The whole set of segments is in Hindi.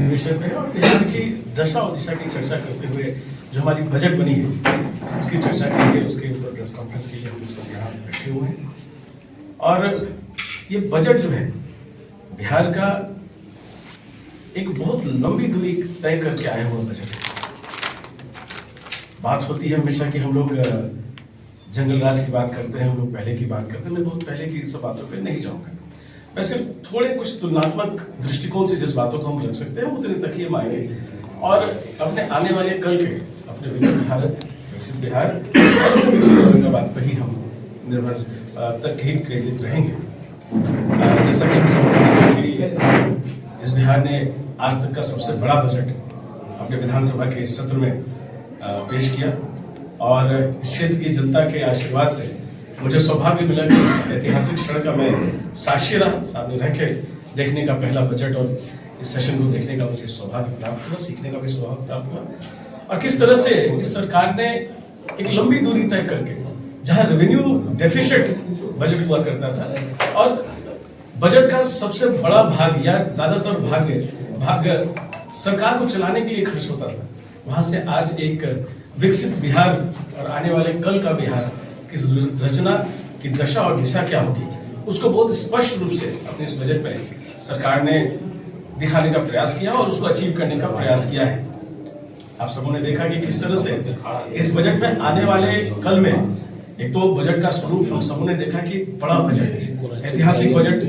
विषय पे है और बिहार की दशा और दिशा की चर्चा करते हुए जो हमारी बजट बनी है उसकी चर्चा के लिए, उसके ऊपर प्रेस कॉन्फ्रेंस के लिए हम सब यहाँ बैठे हुए हैं। और ये बजट जो है बिहार का एक बहुत लंबी दूरी तय करके आया हुआ बजट है। बात होती है हमेशा कि हम लोग जंगल राज की बात करते हैं, हम लोग पहले की बात करते हैं। मैं बहुत पहले की सब बातों पे नहीं जाऊंगा, मैं सिर्फ थोड़े कुछ तुलनात्मक दृष्टिकोण से जिस बातों को हम रख सकते हैं उतने तक ही मायने और अपने आने वाले कल के अपने विकसित भारत, विकसित बिहार और विकसित औरंगाबाद पर ही हम निर्भर तक ही केंद्रित रहेंगे। जैसा कि हम सब देखा कि इस बिहार ने आज तक का सबसे बड़ा बजट अपने विधानसभा के इस सत्र में पेश किया और इस क्षेत्र की जनता के आशीर्वाद से मुझे सौभाग्य मिला कि इस ऐतिहासिक क्षण का मैं साक्षी रहा, सामने रह के देखने का पहला बजट और इस सेशन को देखने का मुझे सौभाग्य प्राप्त हुआ, सीखने का भी सौभाग्य प्राप्त हुआ। और किस तरह से इस सरकार ने एक लंबी दूरी तय करके, जहां रेवेन्यू डेफिसिट बजट हुआ करता था और बजट का सबसे बड़ा भाग या ज्यादातर भाग सरकार को चलाने के लिए खर्च होता था, वहां से आज एक विकसित बिहार और आने वाले कल का बिहार किस रचना की दशा और दिशा क्या होगी उसको बहुत स्पष्ट रूप से अपने इस बजट में सरकार ने दिखाने का प्रयास किया और उसको अचीव करने का प्रयास किया है। आप सबों ने देखा कि किस तरह से इस बजट में आने वाले कल में एक तो बजट का स्वरूप हम सबों ने देखा कि बड़ा बजट, ऐतिहासिक बजट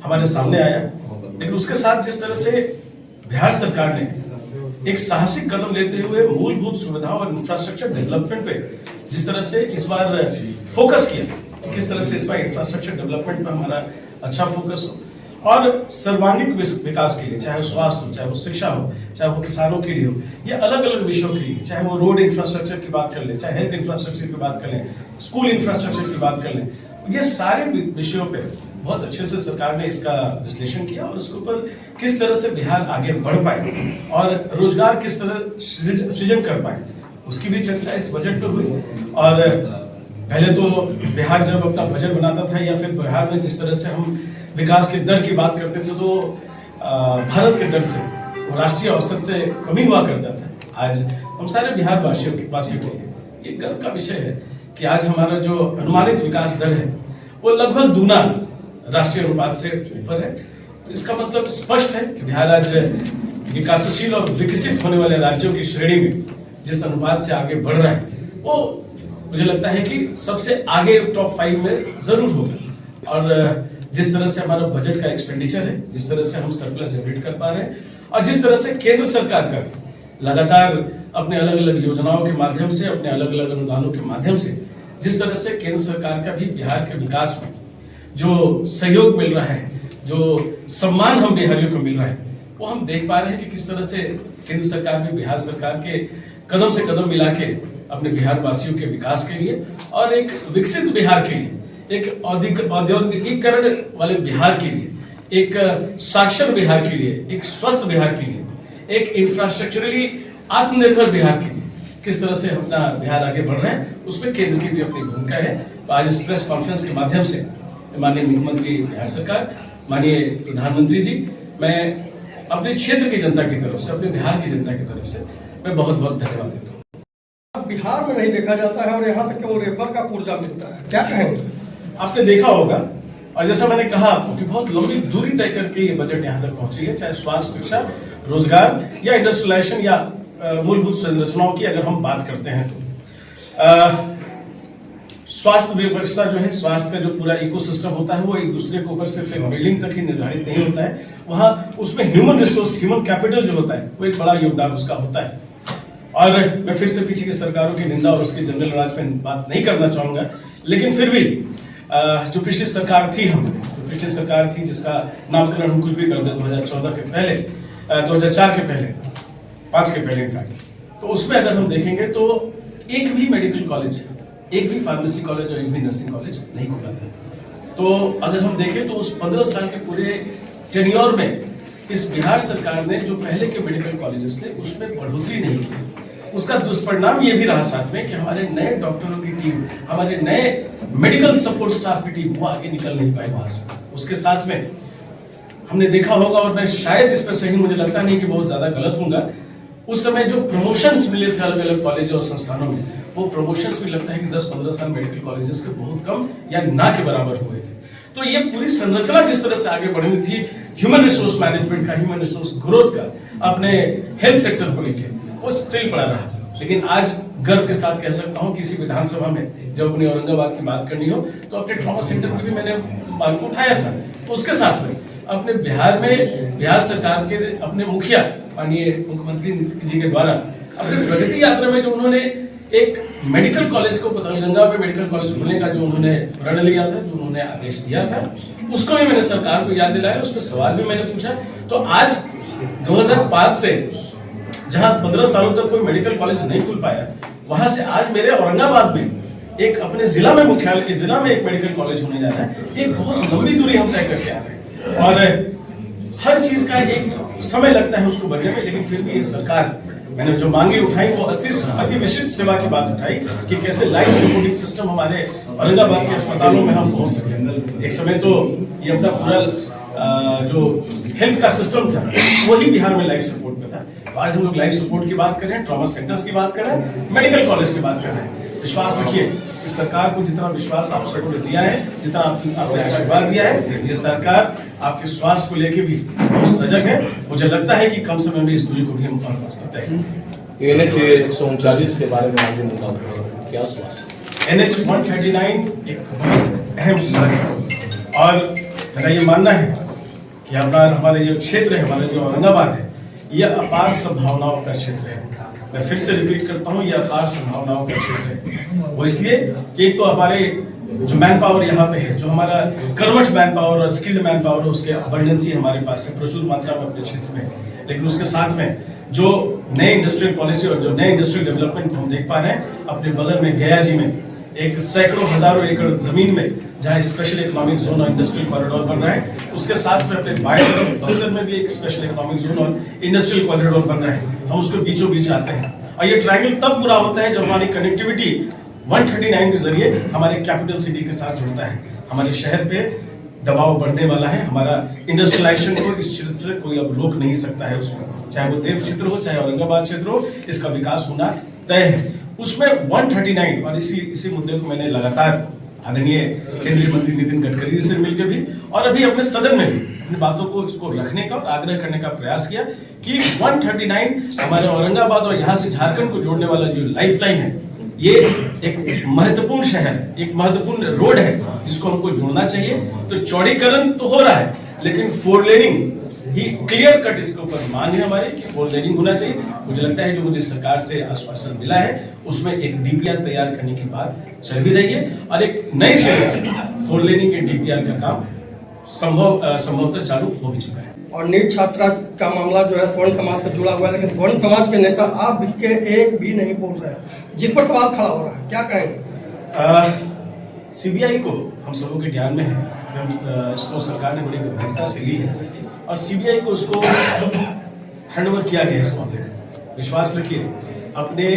हमारे सामने आया, लेकिन उसके साथ जिस तरह से बिहार सरकार ने एक साहसिक कदम लेते हुए मूलभूत सुविधाओं और इंफ्रास्ट्रक्चर डेवलपमेंट पे जिस तरह से इस बार फोकस किया कि किस तरह से इस बार इंफ्रास्ट्रक्चर डेवलपमेंट पे हमारा अच्छा फोकस हो और सर्वांगीण विकास के लिए, चाहे वो स्वास्थ्य हो, चाहे वो शिक्षा हो, चाहे वो किसानों के लिए हो, या अलग अलग विषयों के लिए, चाहे वो रोड इंफ्रास्ट्रक्चर की बात कर ले, चाहे हेल्थ इंफ्रास्ट्रक्चर की बात कर लें, स्कूल इंफ्रास्ट्रक्चर की बात कर लें, ये सारे विषयों पे बहुत अच्छे से सरकार ने इसका विश्लेषण किया और उसके ऊपर किस तरह से बिहार आगे बढ़ पाए और रोजगार किस तरह सृजन कर पाए उसकी भी चर्चा इस बजट में हुई। और पहले तो बिहार जब अपना बजट बनाता था या फिर बिहार में जिस तरह से हम विकास के दर की बात करते थे तो भारत के दर से, राष्ट्रीय औसत से कमी हुआ करता था। आज हम सारे बिहार वासियों के लिए ये गर्व का विषय है कि आज हमारा जो अनुमानित विकास दर है वो लगभग दूना राष्ट्रीय अनुपात से ऊपर है। तो इसका मतलब स्पष्ट है कि बिहार आज विकासशील और विकसित होने वाले राज्यों की श्रेणी में जिस अनुपात से आगे बढ़ रहा है वो मुझे लगता है कि सबसे आगे टॉप 5 में जरूर होगा। और जिस तरह से हमारा बजट का एक्सपेंडिचर है, जिस तरह से हम सरप्लस जनरेट कर पा रहे हैं और जिस तरह से केंद्र सरकार का लगातार अपने अलग अलग योजनाओं के माध्यम से, अपने अलग अलग अनुदानों के माध्यम से जिस तरह से केंद्र सरकार का भी बिहार के विकास में जो सहयोग मिल रहा है, जो सम्मान हम बिहारियों को मिल रहा है, वो हम देख पा रहे हैं कि किस तरह से केंद्र सरकार भी बिहार सरकार के कदम से कदम मिला के अपने बिहार वासियों के विकास के लिए और एक विकसित बिहार के लिए, एक औद्योगिकीकरण वाले बिहार के लिए, एक साक्षर बिहार के लिए, एक स्वस्थ बिहार के लिए, एक इंफ्रास्ट्रक्चरली आत्मनिर्भर बिहार के लिए किस तरह से अपना बिहार आगे बढ़ रहे हैं उसमें केंद्र की भी अपनी भूमिका है। तो आज इस प्रेस कॉन्फ्रेंस के माध्यम से माननीय मुख्यमंत्री बिहार सरकार, माननीय प्रधानमंत्री जी, मैं अपने क्षेत्र की जनता की तरफ से, अपने बिहार की जनता की तरफ से मैं बहुत बहुत धन्यवाद देता हूँ। बिहार में नहीं देखा जाता है और यहाँ से केवल रेफर का पुर्जा मिलता है, क्या कहेंगे? आपने देखा होगा और जैसा मैंने कहा आपको कि बहुत लंबी दूरी तय करके ये बजट यहाँ तक पहुंची है, चाहे स्वास्थ्य, शिक्षा, रोजगार या इंडस्ट्रियलाइजेशन या मूलभूत संरचनाओं की अगर हम बात करते हैं तो स्वास्थ्य व्यवस्था जो है, स्वास्थ्य का जो पूरा इकोसिस्टम होता है वो एक दूसरे के ऊपर सिर्फ एक बिल्डिंग तक ही निर्धारित नहीं होता है, वहाँ उसमें ह्यूमन रिसोर्स, ह्यूमन कैपिटल जो होता है वो एक बड़ा योगदान उसका होता है। और मैं फिर से पीछे की सरकारों की निंदा और उसके जंगल राज में बात नहीं करना चाहूंगा, लेकिन फिर भी जो पिछली सरकार थी, जो पिछली सरकार थी जिसका नामकरण हम कुछ भी कर दें 2014 के पहले, 2004 के पहले, 5 के पहले इनफैक्ट, तो उसमें अगर हम देखेंगे तो एक भी मेडिकल कॉलेज, एक भी फार्मेसी कॉलेज और एक भी नर्सिंग कॉलेज नहीं खुला था। तो अगर हम देखें तो उस 15 साल के पूरे टेन्योर में इस बिहार सरकार ने जो पहले के मेडिकल कॉलेजेस थे उसमें बढ़ोतरी नहीं की। उसका दुष्परिणाम ये भी रहा साथ में कि हमारे नए डॉक्टरों की टीम, हमारे नए मेडिकल सपोर्ट स्टाफ की टीम वो आगे निकल नहीं पाई वहां से। उसके साथ में हमने देखा होगा, और मैं शायद इस पर सही, मुझे लगता नहीं कि बहुत ज्यादा गलत होऊंगा, उस समय जो प्रमोशंस मिले थे अलग अलग कॉलेज और संस्थानों में, वो प्रमोशंस भी लगता है कि 10-15 साल मेडिकल कॉलेजेस के बहुत कम या ना के बराबर हुए थे। तो ये पूरी संरचना जिस तरह से आगे बढ़नी थी ह्यूमन रिसोर्स मैनेजमेंट का, ह्यूमन रिसोर्स ग्रोथ का, अपने हेल्थ सेक्टर को लेकर, वो स्टिल पड़ा रहा। लेकिन आज गर्व के साथ कह सकता हूँ, किसी विधानसभा में जब अपनी औरंगाबाद की बात करनी हो तो अपने ट्रॉमा सेंटर की भी मैंने मांग को उठाया था। तो उसके साथ में अपने बिहार में, बिहार सरकार के अपने मुखिया माननीय मुख्यमंत्री नीतीश जी के द्वारा अपने प्रगति यात्रा में जो उन्होंने एक मेडिकल कॉलेज को पतंगगंगा में मेडिकल कॉलेज खोलने का जो उन्होंने प्रण लिया था, जो उन्होंने आदेश दिया था, उसको भी मैंने सरकार को याद दिलाया, उस पर सवाल भी मैंने पूछा। तो आज 2005 से जहां 15 सालों तक कोई मेडिकल कॉलेज नहीं खुल पाया, वहां से आज मेरे औरंगाबाद में एक अपने जिला में मुख्यालय जिला में एक मेडिकल कॉलेज होने जा रहा है। ये बहुत लंबी दूरी हम तय करके आ रहे हैं और हर चीज का एक समय लगता है उसको बनने में, लेकिन फिर भी ये सरकार, मैंने जो मांगे उठाई वो अति विशिष्ट सेवा की बात उठाई कि कैसे लाइफ सपोर्टिंग सिस्टम हमारे औरंगाबाद के अस्पतालों में हम पहुंच सके। एक समय तो ये अपना पूरा जो हेल्थ का सिस्टम था वही बिहार में लाइफ सपोर्ट में था। तो आज हम लोग लाइफ सपोर्ट की बात कर रहे हैं, ट्रॉमा सेंटर्स की बात कर रहे हैं, मेडिकल कॉलेज की बात कर रहे हैं। विश्वास रखिए कि सरकार को जितना विश्वास आप सबको ने दिया है, जितना आपने आशीर्वाद दिया है, ये सरकार आपके स्वास्थ्य को लेके भी बहुत सजग है। मुझे लगता है कि कम समय में इस दूरी को भी हम पार कर सकते हैं। NH 139 के बारे में आगे मुद्दा उठाया, क्या स्वास्थ्य? NH 139 एक बहुत अहम सड़क है और मेरा ये मानना है कि हमारा ये क्षेत्र है, हमारा जो औरंगाबाद है, यह अपार संभावनाओं का क्षेत्र है। मैं फिर से रिपीट करता हूँ, यह अपार संभावनाओं का क्षेत्र है। वो इसलिए कि एक तो हमारे जो मैन पावर यहाँ पे है, जो हमारा कर्मठ मैन पावर और स्किल्ड मैन पावर है, उसके अबंडेंसी हमारे पास है प्रचुर मात्रा में अपने क्षेत्र में। लेकिन उसके साथ में जो नए इंडस्ट्रियल पॉलिसी और जो नए इंडस्ट्रियल डेवलपमेंट को हम देख पा रहे हैं, अपने बगल में गया जी में एक सैकड़ों हजारों एकड़ जमीन में जहाँ स्पेशल इकोनॉमिक जोन और इंडस्ट्रियल कॉरिडोर बन रहा है, उसके साथ में अपने बाएं तरफ बक्सर में भी एक स्पेशल इकोनॉमिक जोन और इंडस्ट्रियल कॉरिडोर बन रहा है। हम उसके बीचों बीच आते हैं और ये ट्रायंगल तब पूरा होता है जब हमारी कनेक्टिविटी 139 के जरिए हमारे कैपिटल सिटी के साथ जुड़ता है। हमारे शहर पे दबाव बढ़ने वाला है, हमारा इंडस्ट्रियलाइजेशन को इस क्षेत्र से कोई अब रोक नहीं सकता है। उसमें चाहे वो देव क्षेत्र हो, चाहे औरंगाबाद क्षेत्र हो, इसका विकास होना तय है। उसमें 139 और इसी मुद्दे को मैंने लगातार आदरणीय केंद्रीय मंत्री नितिन गडकरी जी से मिलकर भी और अभी अपने सदन में भी अपनी बातों को इसको रखने का और आग्रह करने का प्रयास किया कि 139 हमारे औरंगाबाद और यहाँ से झारखंड को जोड़ने वाला जो लाइफलाइन है, ये एक महत्वपूर्ण शहर है, एक महत्वपूर्ण रोड है जिसको हमको जोड़ना चाहिए। तो चौड़ीकरण तो हो रहा है, लेकिन 4 लेनिंग ही क्लियर कट इसके ऊपर मांग है हमारी कि 4 लेनिंग होना चाहिए। मुझे लगता है जो मुझे सरकार से आश्वासन मिला है उसमें एक DPR तैयार करने की बात चल भी रही है और एक नई सिरे से 4 लेनिंग के DPR का काम संभवतः चालू हो भी चुका है। और नीट छात्रा का मामला जो है स्वर्ण समाज से जुड़ा हुआ है, लेकिन स्वर्ण समाज के नेता आप के एक भी नहीं बोल रहे हैं, जिस पर सवाल खड़ा हो रहा है, क्या कहेंगे? CBI को हम सबों के ज्ञान में है, इसको सरकार ने बड़ी गंभीरता से ली है और CBI को उसको हैंडओवर किया गया है इस मामले में। विश्वास रखिए, अपने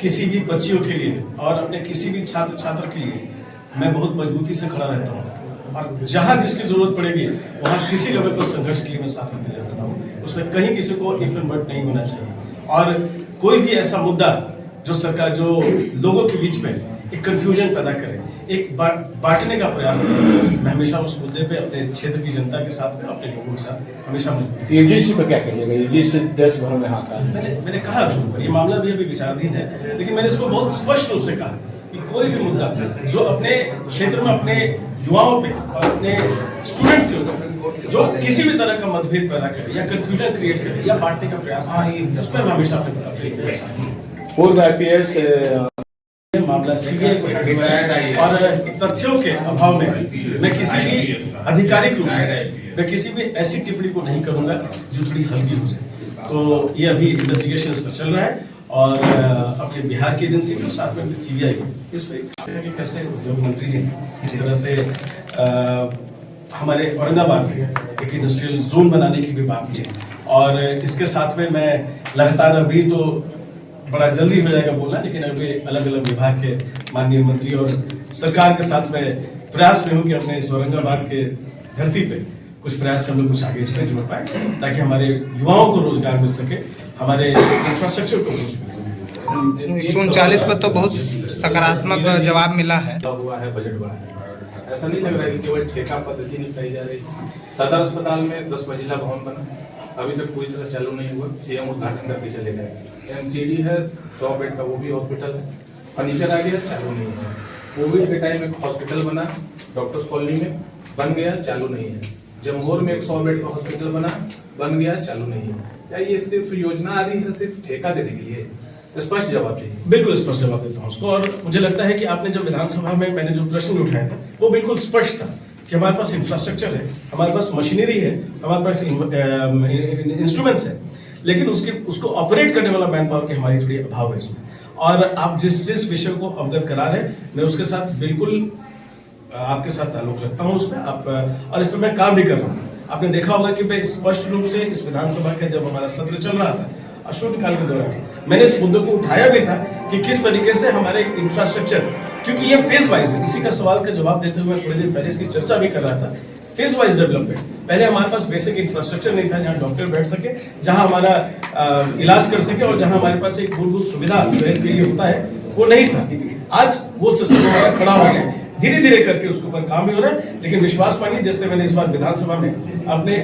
किसी भी बच्चियों के लिए और अपने किसी भी छात्र के लिए मैं बहुत मजबूती से खड़ा रहता हूँ और जहाँ जिसकी जरूरत पड़ेगी वहाँ किसी लेवल पर संघर्ष के लिए मैं साथ में रहता हूँ। उसमें कहीं किसी को इफ एंड बट नहीं होना चाहिए और कोई भी ऐसा मुद्दा जो सरकार जो लोगों के बीच में एक कंफ्यूजन पैदा करे, एक बांटने का प्रयास करे, मैं हमेशा उस मुद्दे पे अपने क्षेत्र की जनता के साथ में, अपने लोगों के साथ हमेशा मजबूत। UGC पर क्या कहिएगा? UGC देश भर में आता है। मैंने कहा उस पर, ये मामला भी अभी विचाराधीन है, लेकिन मैंने इसको बहुत स्पष्ट रूप से कहा कि कोई भी मुद्दा जो अपने क्षेत्र में अपने युवाओं पे और अपने स्टूडेंट्स के ऊपर जो किसी भी तरह का मतभेद पैदा करे या कंफ्यूजन क्रिएट करे या बांटने का प्रयास करे, उस पर मैं हमेशा अपने पूर्व IPS मामला CBI को और तथ्यों के अभाव में मैं किसी भी आधिकारिक रूप से मैं किसी भी ऐसी टिप्पणी को नहीं करूंगा जो थोड़ी हल्की हो जाए। तो ये अभी इन्वेस्टिगेशन पर चल रहा है और अपने बिहार की एजेंसी के साथ में CBI इस पर कैसे उद्योग मंत्री जी इस तरह से हमारे औरंगाबाद में एक इंडस्ट्रियल जोन बनाने की भी बात की और इसके साथ में मैं लगातार अभी तो बड़ा जल्दी हो जाएगा बोलना, लेकिन अभी अलग अलग विभाग के माननीय मंत्री और सरकार के साथ में प्रयास में हूँ कि अपने इस औरंगाबाद के धरती पे कुछ प्रयास से हम लोग कुछ आगे इसमें जोड़ पाए ताकि हमारे युवाओं को रोजगार मिल सके, हमारे इंफ्रास्ट्रक्चर को बूस्ट मिल सके। 39 पर तो बहुत सकारात्मक जवाब मिला है। हुआ है, बजट बढ़ा है। ऐसा नहीं लग रहा है कि केवल ठेका पद्धति निपटाई जा रही है। सदर अस्पताल में 10 मंजिला भवन बना, अभी तक पूरी तरह चालू नहीं हुआ, सीएम उद्घाटन करके चले गए। एमसीडी है 100 बेड का, वो भी हॉस्पिटल है, फर्नीचर आ गया, चालू नहीं है। कोविड के टाइम एक हॉस्पिटल बना डॉक्टर्स कॉलोनी में, बन गया, चालू नहीं है। जमहोर में एक 100 बेड का हॉस्पिटल बना, बन गया, चालू नहीं है। क्या ये सिर्फ योजना आ रही है, सिर्फ ठेका देने के लिए? स्पष्ट जवाब चाहिए। बिल्कुल स्पष्ट जवाब देता हूँ उसको। और मुझे लगता है कि आपने जो विधानसभा में मैंने जो प्रश्न उठाया था वो बिल्कुल स्पष्ट था कि हमारे पास इंफ्रास्ट्रक्चर है, हमारे पास मशीनरी है, हमारे पास इंस्ट्रूमेंट्स है, लेकिन उसको ऑपरेट करने वाला मैन पावर की हमारी थोड़ी अभाव है इसमें। और आप जिस विषय को अवगत करा रहे हैं, मैं उसके साथ बिल्कुल आपके साथ ताल्लुक रखता हूँ उसमें। आप और इस पर मैं काम भी कर रहा हूँ। आपने देखा होगा कि मैं स्पष्ट रूप से इस विधानसभा का जब हमारा सत्र चल रहा था अशोककाल के दौरान मैंने इस मुद्दे को उठाया भी था कि किस तरीके से हमारे इंफ्रास्ट्रक्चर, क्योंकि ये फेज वाइज है, इसी का सवाल का जवाब देते हुए थोड़ी देर पहले इसकी चर्चा भी कर रहा था। फेज वाइज डेवलपमेंट, पहले हमारे पास बेसिक इंफ्रास्ट्रक्चर नहीं था जहाँ डॉक्टर बैठ सके, जहाँ हमारा इलाज कर सके और जहाँ हमारे पास एक मूलभूत सुविधा जो हेल्थ के लिए होता है वो नहीं था। आज वो सिस्टम हमारा खड़ा हो गया, धीरे धीरे करके उसके ऊपर काम भी हो रहा है। लेकिन विश्वास मानिए, जैसे मैंने इस बार विधानसभा में अपने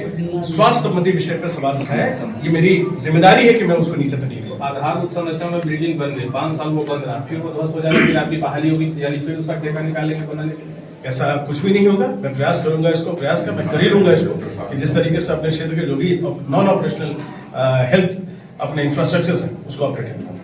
स्वास्थ्य संबंधी विषय पर सवाल उठाया, ये मेरी जिम्मेदारी है कि मैं उसको नीचे तक ले जाऊं। आधारभूत संरचना में बिल्डिंग बन रही, 5 साल वो बन रहा, फिर वो ध्वस्त हो जाएगा, फिर आपकी बहाली होगी, यानी फिर उसका ठेका निकालेंगे बनाने के लिए। ऐसा कुछ भी नहीं होगा। मैं प्रयास करूंगा इसको, मैं कर ही लूंगा इसको कि जिस तरीके से अपने क्षेत्र के जो भी नॉन ऑपरेशनल हेल्थ अपने इंफ्रास्ट्रक्चर है उसको ऑपरेट करूंगा।